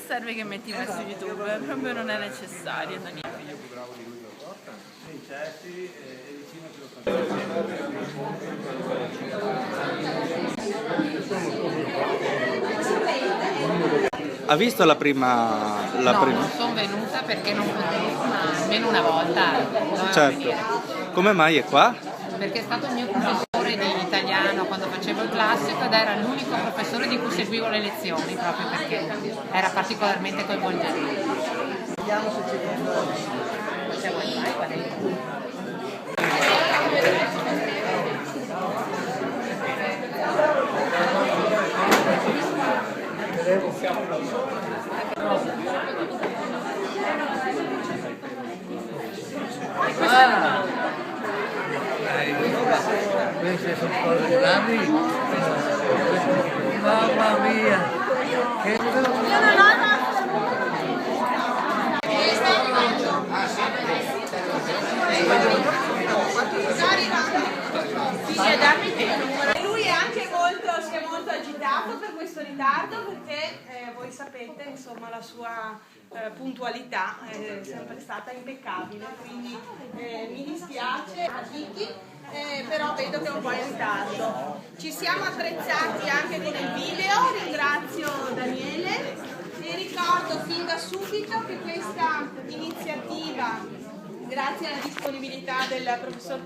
serve che metti questo YouTube, proprio non è necessario, Daniele. Ha visto la prima? Non sono venuta perché non potevo, ma almeno una volta dovevo Certo. venire. Come mai è qua? Perché è stato il mio professore di italiano quando facevo il classico ed era l'unico professore di cui seguivo le lezioni, proprio perché era particolarmente coinvolgente. Vediamo se c'è wifi, qual è? Queste sono cose grandi, mamma mia, che Lui è anche si è molto agitato per questo ritardo perché voi sapete, insomma, la sua puntualità è sempre stata impeccabile, quindi mi dispiace a Vicky, però vedo che è un po' in ritardo. Ci siamo attrezzati anche con il video, ringrazio Daniele e ricordo fin da subito che questa iniziativa, grazie alla disponibilità del professor